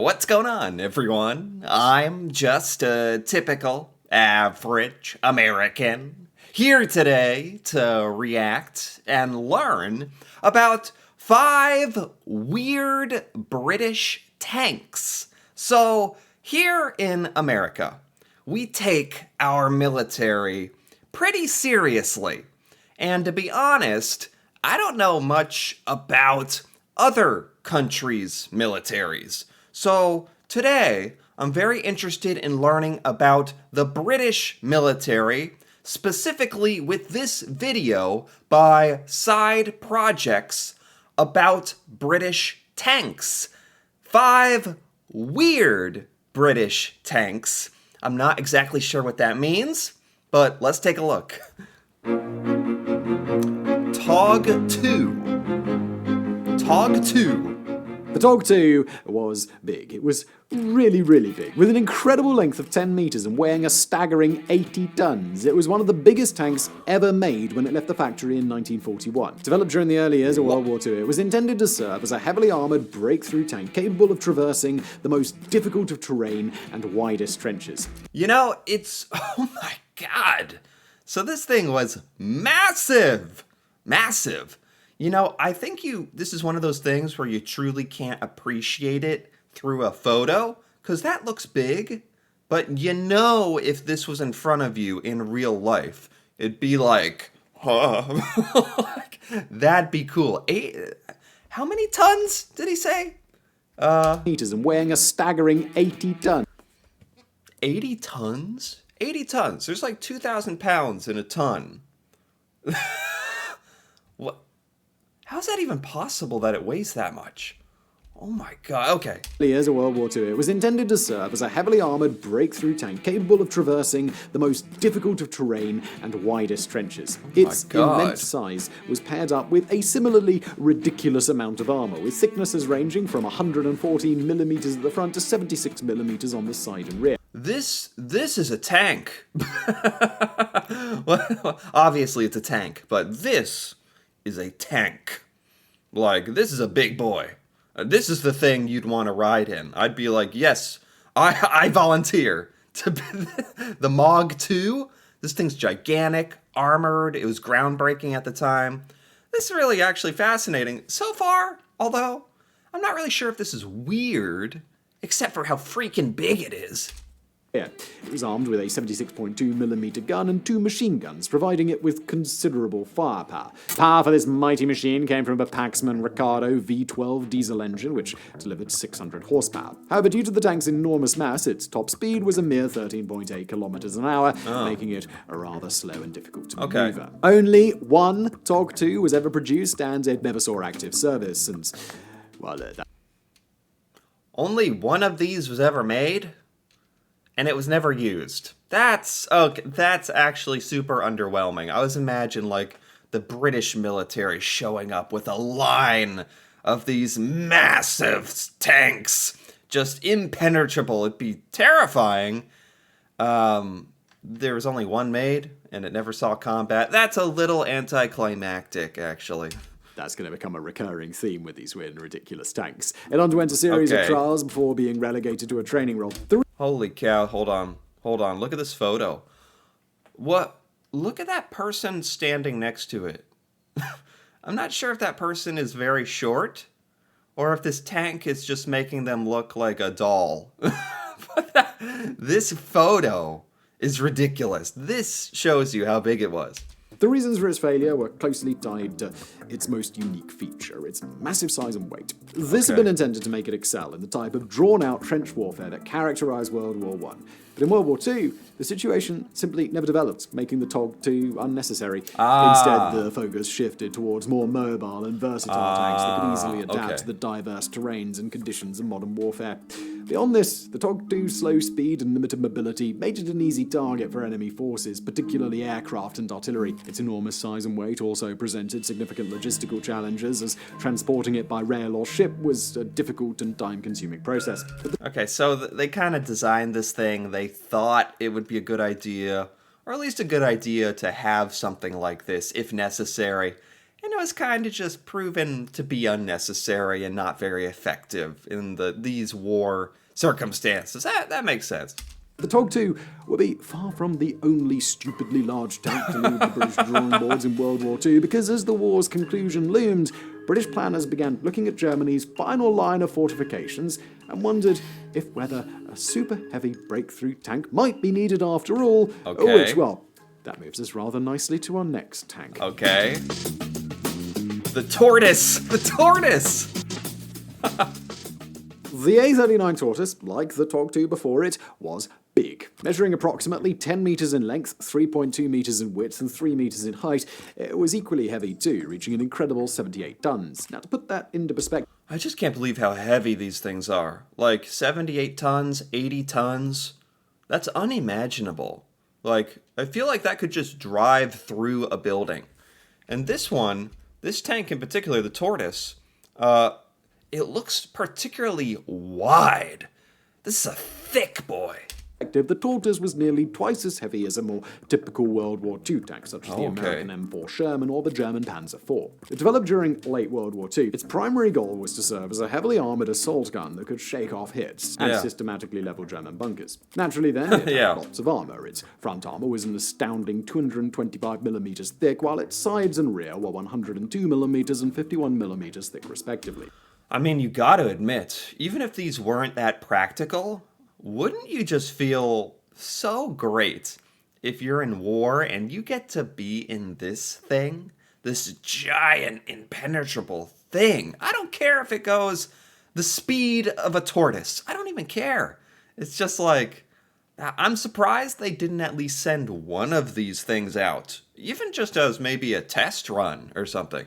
What's going on, everyone? I'm just a typical, average American here today to react and learn about 5 weird British tanks. So, here in America, we take our military pretty seriously. And to be honest, I don't know much about other countries' militaries. So today, I'm very interested in learning about the British military, specifically with this video by Side Projects about British tanks. 5 weird British tanks. I'm not exactly sure what that means, but let's take a look. TOG 2. TOG 2. The TOG 2 was big. It was really, really big, with an incredible length of 10 meters and weighing a staggering 80 tons. It was one of the biggest tanks ever made when it left the factory in 1941. Developed during the early years of World War II, it was intended to serve as a heavily armored breakthrough tank capable of traversing the most difficult of terrain and widest trenches. You know, oh my god. So this thing was massive. Massive. You know, I think this is one of those things where you truly can't appreciate it through a photo, because that looks big, but you know if this was in front of you in real life, it'd be like, huh. That'd be cool. How many tons did he say? Meters and weighing a staggering 80 tons. 80 tons? 80 tons. There's like 2,000 pounds in a ton. What? How's that even possible that it weighs that much? Oh my god, okay. Years of World War II, it was intended to serve as a heavily armored breakthrough tank capable of traversing the most difficult of terrain and widest trenches. Its immense size was paired up with a similarly ridiculous amount of armor, with thicknesses ranging from 114 millimeters at the front to 76 millimeters on the side and rear. This is a tank. Well, obviously it's a tank, but this is a tank. Like, this is a big boy. This is the thing you'd want to ride in. I'd be like, yes, I volunteer to be the MOG 2. This thing's gigantic, armored. It was groundbreaking at the time. This is really actually fascinating so far, although I'm not really sure if this is weird, except for how freaking big it is. It was armed with a 76.2mm gun and 2 machine guns, providing it with considerable firepower. Power for this mighty machine came from a Paxman Ricardo V12 diesel engine, which delivered 600 horsepower. However, due to the tank's enormous mass, its top speed was a mere 13.8 kilometers an hour, making it rather slow and difficult to maneuver. Only one TOG 2 was ever produced, and it never saw active service, and, well, Only one of these was ever made? And it was never used. That's actually super underwhelming. I always imagine like the British military showing up with a line of these massive tanks, just impenetrable. It'd be terrifying. There was only one made, and it never saw combat. That's a little anticlimactic, actually. That's going to become a recurring theme with these weird and ridiculous tanks. It underwent a series of trials before being relegated to a training role. Holy cow, hold on. Look at this photo. What? Look at that person standing next to it. I'm not sure if that person is very short, or if this tank is just making them look like a doll. But this photo is ridiculous. This shows you how big it was. The reasons for its failure were closely tied to its most unique feature, its massive size and weight. This had been intended to make it excel in the type of drawn-out trench warfare that characterized World War I. But in World War II, the situation simply never developed, making the TOG 2 unnecessary. Instead, the focus shifted towards more mobile and versatile tanks that could easily adapt to the diverse terrains and conditions of modern warfare. Beyond this, the TOG 2's slow speed and limited mobility made it an easy target for enemy forces, particularly aircraft and artillery. Its enormous size and weight also presented significant logistical challenges, as transporting it by rail or ship was a difficult and time-consuming process. Okay, so they kind of designed this thing. They thought it would be a good idea, or at least a good idea to have something like this if necessary. And and it was kind of just proven to be unnecessary and not very effective in these war circumstances. That makes sense. The TOG 2 would be far from the only stupidly large tank to leave the British drawing boards in World War II, because as the war's conclusion loomed, British planners began looking at Germany's final line of fortifications and wondered if whether a super heavy breakthrough tank might be needed after all. Okay. Which, well, that moves us rather nicely to our next tank. Okay. The tortoise! The tortoise! The A39 Tortoise, like the TOG 2 before it, was big. Measuring approximately 10 metres in length, 3.2 metres in width, and 3 metres in height, it was equally heavy too, reaching an incredible 78 tons. Now, to put that into perspective, I just can't believe how heavy these things are. Like 78 tons, 80 tons. That's unimaginable. Like, I feel like that could just drive through a building. And this one, this tank in particular, the Tortoise, it looks particularly wide. This is a thick boy. the Tortoise was nearly twice as heavy as a more typical World War II tank, such as the Okay. American M4 Sherman or the German Panzer IV. It developed during late World War II. Its primary goal was to serve as a heavily armoured assault gun that could shake off hits and Yeah. systematically level German bunkers. Naturally then, it Yeah. had lots of armour. Its front armour was an astounding 225mm thick, while its sides and rear were 102mm and 51mm thick respectively. I mean, you gotta admit, even if these weren't that practical, wouldn't you just feel so great if you're in war and you get to be in this thing? This giant, impenetrable thing. I don't care if it goes the speed of a tortoise. I don't even care. It's just like, I'm surprised they didn't at least send one of these things out, even just as maybe a test run or something.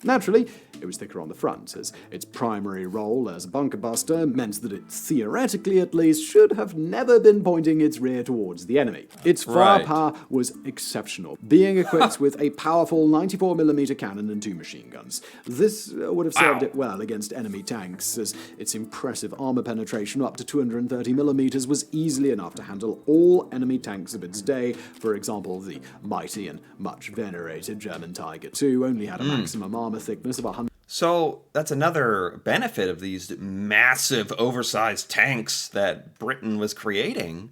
Naturally, it was thicker on the front, as its primary role as a bunker buster meant that it theoretically at least should have never been pointing its rear towards the enemy. Its firepower was exceptional, being equipped with a powerful 94mm cannon and 2 machine guns. This would have served it well against enemy tanks, as its impressive armor penetration up to 230mm was easily enough to handle all enemy tanks of its day. For example, the mighty and much venerated German Tiger II only had a maximum armor thickness of 100. So that's another benefit of these massive, oversized tanks that Britain was creating,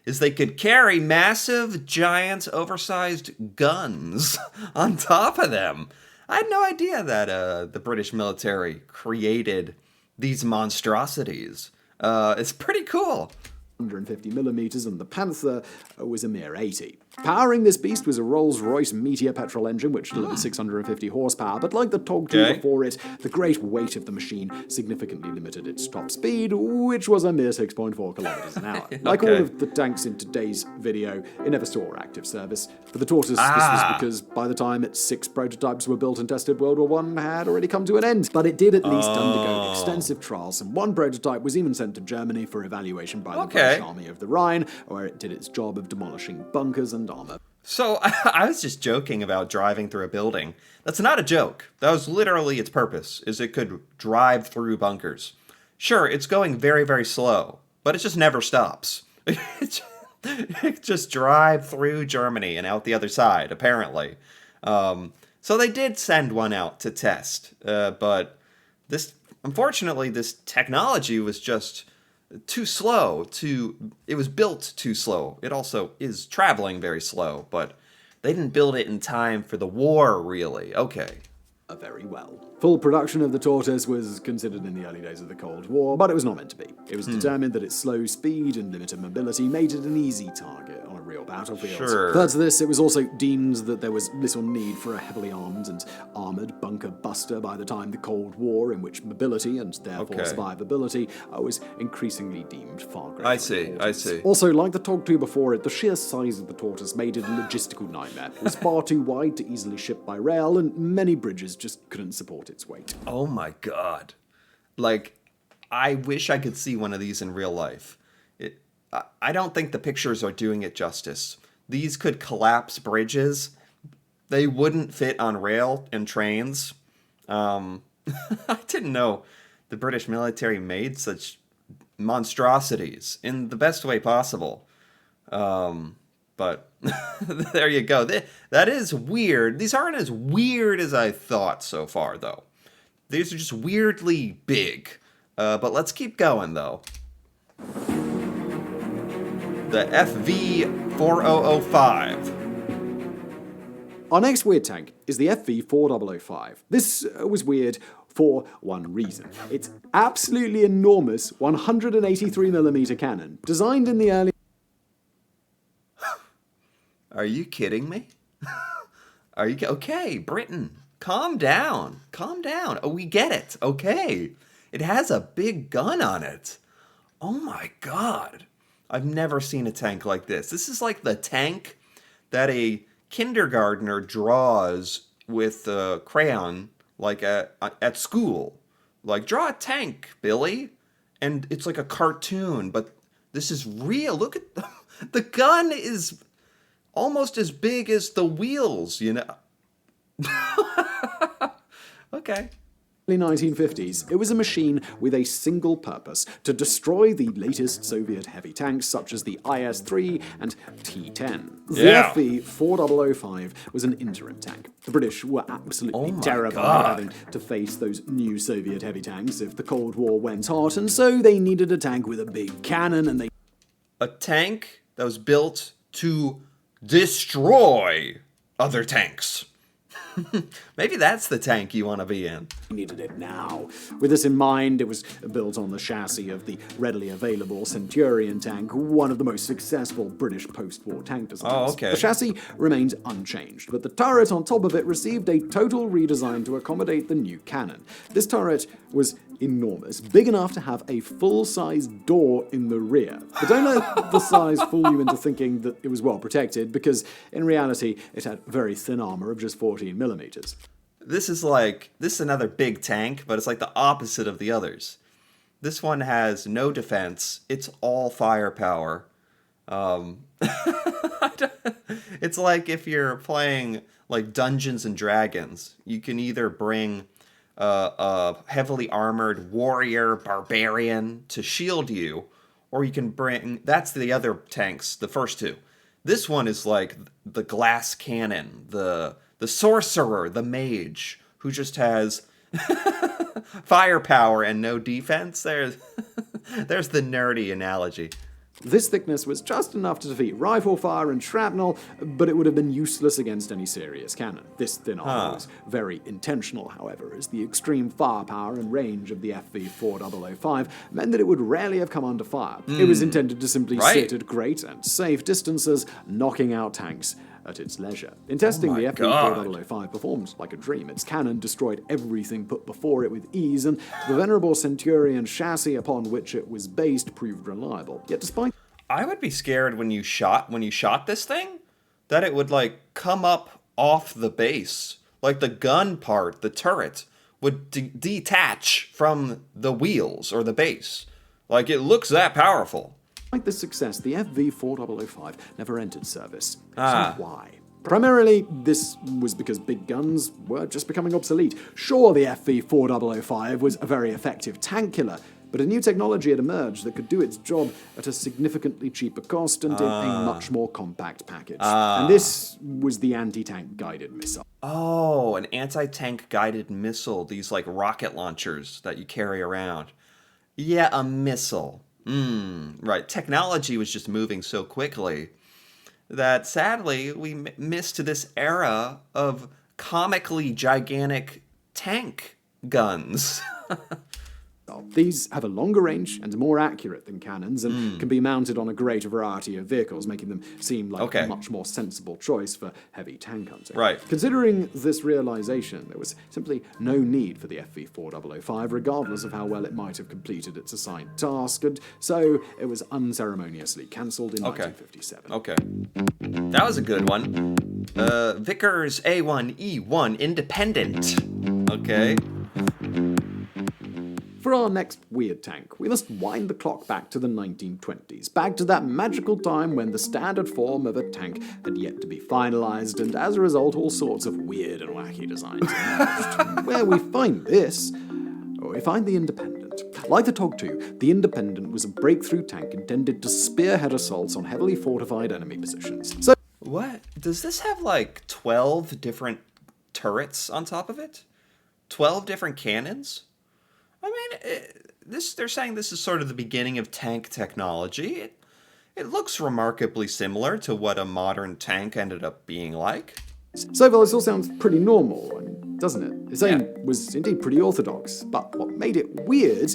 is they could carry massive, giant, oversized guns on top of them. I had no idea that the British military created these monstrosities. It's pretty cool. 150mm, and the Panther was a mere 80. Powering this beast was a Rolls-Royce Meteor petrol engine, which delivered 650 horsepower, but like the TOG 2 before it, the great weight of the machine significantly limited its top speed, which was a mere 6.4 kilometers an hour. Like all of the tanks in today's video, it never saw active service. For the Tortoise, this was because by the time its 6 prototypes were built and tested, World War I had already come to an end. But it did at least undergo extensive trials, and one prototype was even sent to Germany for evaluation by the British Army of the Rhine, where it did its job of demolishing bunkers and armor. So I was just joking about driving through a building. That's not a joke. That was literally its purpose, is it could drive through bunkers. Sure, it's going very, very slow, but it just never stops. It just drive through Germany and out the other side, apparently. So they did send one out to test, but unfortunately, this technology was just too slow. It was built too slow. It also is traveling very slow, but they didn't build it in time for the war, really. Okay. Very well. Full production of the Tortoise was considered in the early days of the Cold War, but it was not meant to be. It was determined that its slow speed and limited mobility made it an easy target on a real battlefield. Sure. Further to this, it was also deemed that there was little need for a heavily armed and armoured bunker buster by the time the Cold War, in which mobility and therefore survivability was increasingly deemed far greater. I see. Also, like the TOG 2 before it, the sheer size of the Tortoise made it a logistical nightmare. It was far too wide to easily ship by rail, and many bridges just couldn't support its weight. Oh my god. Like, I wish I could see one of these in real life. I don't think the pictures are doing it justice. These could collapse bridges. They wouldn't fit on rail and trains. I didn't know the British military made such monstrosities in the best way possible. But there you go. That is weird. These aren't as weird as I thought so far, though. These are just weirdly big. But let's keep going, though. The FV4005. Our next weird tank is the FV4005. This was weird for one reason. It's absolutely enormous 183mm cannon, designed in the early... Are you kidding me? Are you okay, Britain? Calm down. Calm down. Oh, we get it. Okay. It has a big gun on it. Oh my god. I've never seen a tank like this. This is like the tank that a kindergartner draws with a crayon, like at school. Like, draw a tank, Billy. And it's like a cartoon, but this is real. Look at the gun is almost as big as the wheels, you know. Okay. 1950s, it was a machine with a single purpose: to destroy the latest Soviet heavy tanks such as the IS-3 and T-10. The Yeah. FV4005 was an interim tank. The British were absolutely terrified of having to face those new Soviet heavy tanks if the Cold War went hot, and so they needed a tank with a big cannon, and they A tank that was built to destroy other tanks. Maybe that's the tank you want to be in. needed it now. With this in mind, it was built on the chassis of the readily available Centurion tank, one of the most successful British post-war tank designs. Oh, okay. The chassis remained unchanged, but the turret on top of it received a total redesign to accommodate the new cannon. This turret was enormous, big enough to have a full-size door in the rear. But don't let the size fool you into thinking that it was well protected, because in reality, it had very thin armor of just 14 millimeters. This is another big tank, but it's like the opposite of the others. This one has no defense. It's all firepower. It's like if you're playing like Dungeons and Dragons, you can either bring a heavily armored warrior barbarian to shield you, or you can bring, that's the other tanks, the first two. This one is like the glass cannon, the sorcerer, the mage, who just has firepower and no defense. There's the nerdy analogy. This thickness was just enough to defeat rifle fire and shrapnel, but it would have been useless against any serious cannon. This thin armor was very intentional, however, as the extreme firepower and range of the FV4005 meant that it would rarely have come under fire. It was intended to simply sit at great and safe distances, knocking out tanks at its leisure. In testing, the FV4005 performed like a dream. Its cannon destroyed everything put before it with ease, and the venerable Centurion chassis upon which it was based proved reliable. Yet despite... I would be scared when you shot this thing, that it would like come up off the base. Like the gun part, the turret, would detach from the wheels or the base. Like, it looks that powerful. Despite this success, the FV4005 never entered service. So why? Primarily, this was because big guns were just becoming obsolete. Sure, the FV4005 was a very effective tank killer, but a new technology had emerged that could do its job at a significantly cheaper cost and in a much more compact package. And this was the anti-tank guided missile. Oh, an anti-tank guided missile. These like rocket launchers that you carry around. Yeah, a missile. Right. Technology was just moving so quickly that sadly we missed this era of comically gigantic tank guns. These have a longer range and are more accurate than cannons, and can be mounted on a greater variety of vehicles, making them seem like a much more sensible choice for heavy tank hunting. Right. Considering this realization, there was simply no need for the FV4005, regardless of how well it might have completed its assigned task, and so it was unceremoniously cancelled in 1957. Okay. That was a good one. Vickers A1E1 Independent. Okay. For our next weird tank, we must wind the clock back to the 1920s, back to that magical time when the standard form of a tank had yet to be finalized, and as a result, all sorts of weird and wacky designs emerged. Where we find this, we find the Independent. Like the TOG-2, the Independent was a breakthrough tank intended to spearhead assaults on heavily fortified enemy positions. So, What? Does this have like 12 different turrets on top of it? 12 different cannons? I mean, they're saying this is sort of the beginning of tank technology. It looks remarkably similar to what a modern tank ended up being like. so far, this all sounds pretty normal, doesn't it? Its aim was indeed pretty orthodox, but what made it weird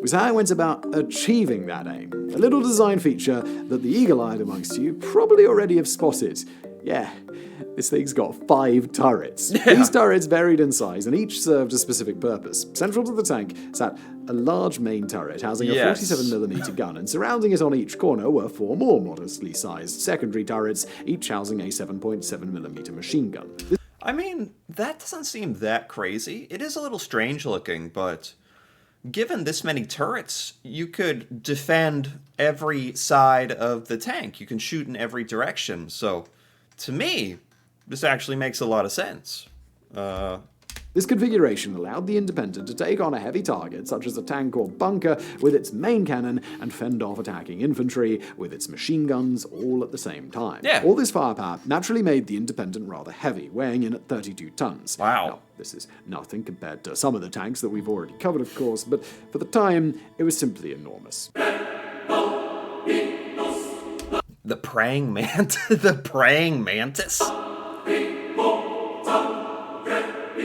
was how it went about achieving that aim. A little design feature that the eagle-eyed amongst you probably already have spotted. Yeah, this thing's got 5 turrets. These turrets varied in size and each served a specific purpose. Central to the tank sat a large main turret housing a 47mm gun, and surrounding it on each corner were 4 more modestly sized secondary turrets, each housing a 7.7mm machine gun. I mean, that doesn't seem that crazy. It is a little strange looking, but given this many turrets, you could defend every side of the tank. You can shoot in every direction. So, to me, this actually makes a lot of sense. This configuration allowed the Independent to take on a heavy target, such as a tank or bunker, with its main cannon and fend off attacking infantry with its machine guns all at the same time. Yeah. All this firepower naturally made the Independent rather heavy, weighing in at 32 tons. Wow. Now, this is nothing compared to some of the tanks that we've already covered, of course, but for the time, it was simply enormous. The praying the praying mantis?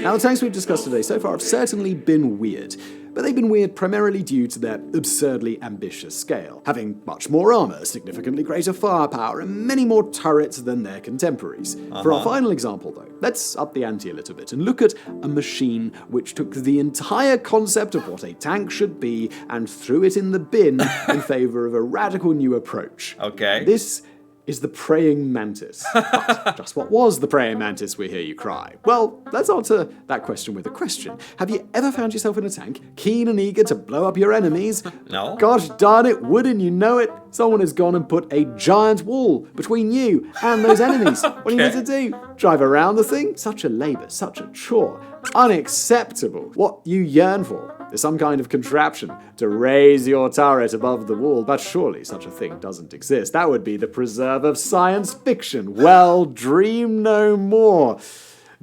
Now, the tanks we've discussed today so far have certainly been weird, but they've been weird primarily due to their absurdly ambitious scale, having much more armor, significantly greater firepower, and many more turrets than their contemporaries. For our final example, though, let's up the ante a little bit and look at a machine which took the entire concept of what a tank should be and threw it in the bin in favor of a radical new approach. Okay. This is the praying mantis. But just what was the praying mantis, we hear you cry? Well, let's answer that question with a question. Have you ever found yourself in a tank, keen and eager to blow up your enemies? No. Gosh darn it, wouldn't you know it? Someone has gone and put a giant wall between you and those enemies. What do you need to do? Drive around the thing? Such a labor, such a chore. Unacceptable. What you yearn for is some kind of contraption to raise your turret above the wall, but surely such a thing doesn't exist. That would be the preserve of science fiction. Well, dream no more,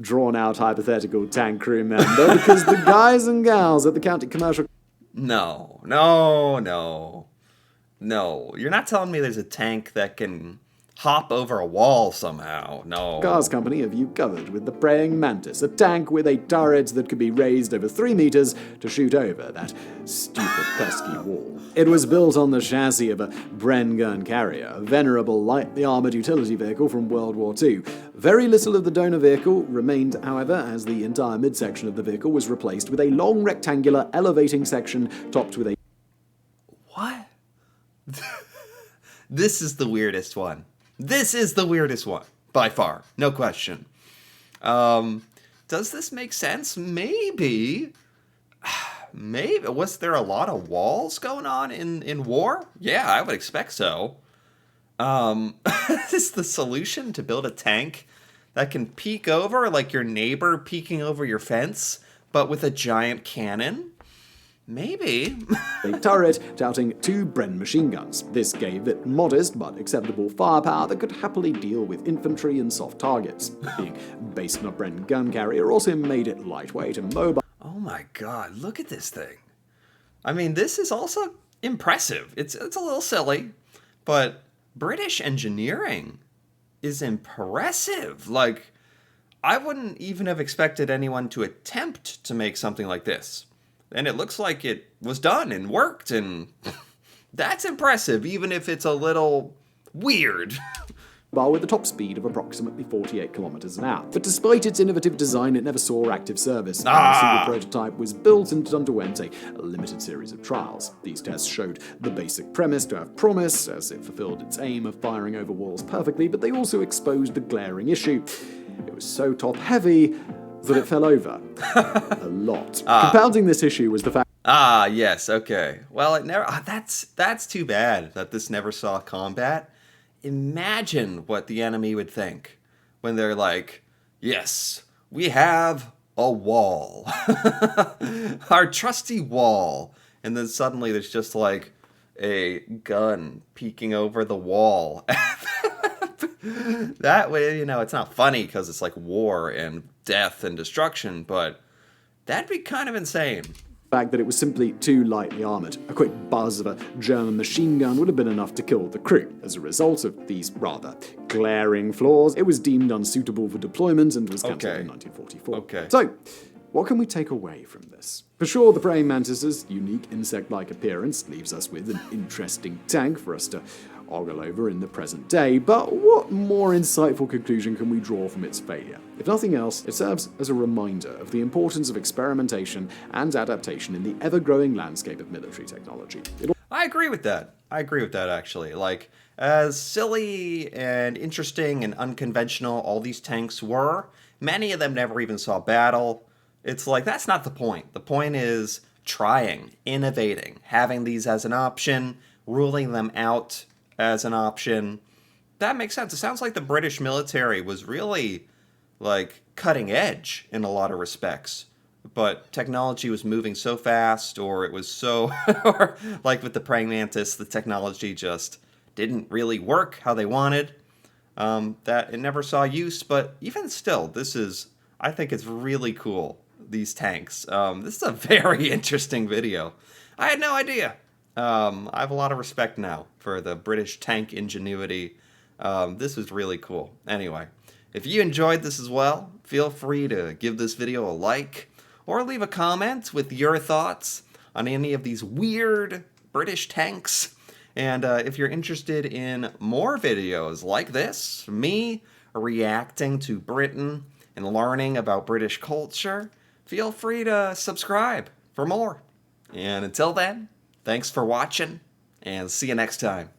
drawn-out hypothetical tank crew member, because the guys and gals at the County Commercial... No. You're not telling me there's a tank that can hop over a wall somehow. No. Cars Company have you covered with the praying mantis, a tank with a turret that could be raised over 3 meters to shoot over that stupid pesky wall. It was built on the chassis of a Bren gun carrier, a venerable lightly armored utility vehicle from World War II. Very little of the donor vehicle remained, however, as the entire midsection of the vehicle was replaced with a long rectangular elevating section topped with a... What? This is the weirdest one. This is the weirdest one, by far, no question. Does this make sense? Maybe. Maybe. Was there a lot of walls going on in war? Yeah, I would expect so. Is the solution to build a tank that can peek over like your neighbor peeking over your fence, but with a giant cannon? Maybe. a turret touting 2 Bren machine guns. This gave it modest but acceptable firepower that could happily deal with infantry and soft targets. Being based on a Bren gun carrier also made it lightweight and mobile. Oh my god, look at this thing. I mean, this is also impressive. It's a little silly, but British engineering is impressive. Like, I wouldn't even have expected anyone to attempt to make something like this. And it looks like it was done and worked, and that's impressive, even if it's a little weird. With a top speed of approximately 48 kilometers an hour. But despite its innovative design, it never saw active service. A single prototype was built and underwent a limited series of trials. These tests showed the basic premise to have promise, as it fulfilled its aim of firing over walls perfectly, but they also exposed a glaring issue. It was so top-heavy that it fell over. A lot. Compounding this issue was the fact... Yes, okay. Well, it never... that's too bad that this never saw combat. Imagine what the enemy would think when they're like, yes, we have a wall. Our trusty wall. and then suddenly there's just like a gun peeking over the wall. That way, it's not funny because it's like war and death and destruction, but that'd be kind of insane. Fact that it was simply too lightly armored. A quick buzz of a German machine gun would have been enough to kill the crew. As a result of these rather glaring flaws, it was deemed unsuitable for deployment and was cancelled in 1944. Okay. So, what can we take away from this? For sure, the praying mantis's unique insect-like appearance leaves us with an interesting tank for us to ogle over in the present day, but what more insightful conclusion can we draw from its failure? If nothing else, it serves as a reminder of the importance of experimentation and adaptation in the ever-growing landscape of military technology. I agree with that. Actually. Like, as silly and interesting and unconventional all these tanks were, many of them never even saw battle. It's like, that's not the point. The point is trying, innovating, having these as an option, ruling them out as an option. That makes sense. It sounds like the British military was really, like, cutting edge in a lot of respects. But technology was moving so fast, or it was so, or like with the praying mantis, the technology just didn't really work how they wanted. That it never saw use, but even still, I think it's really cool, these tanks. This is a very interesting video. I had no idea. I have a lot of respect now for the British tank ingenuity. This was really cool. Anyway, if you enjoyed this as well, feel free to give this video a like, or leave a comment with your thoughts on any of these weird British tanks. And if you're interested in more videos like this, me reacting to Britain and learning about British culture, feel free to subscribe for more. And until then, thanks for watching, and see you next time.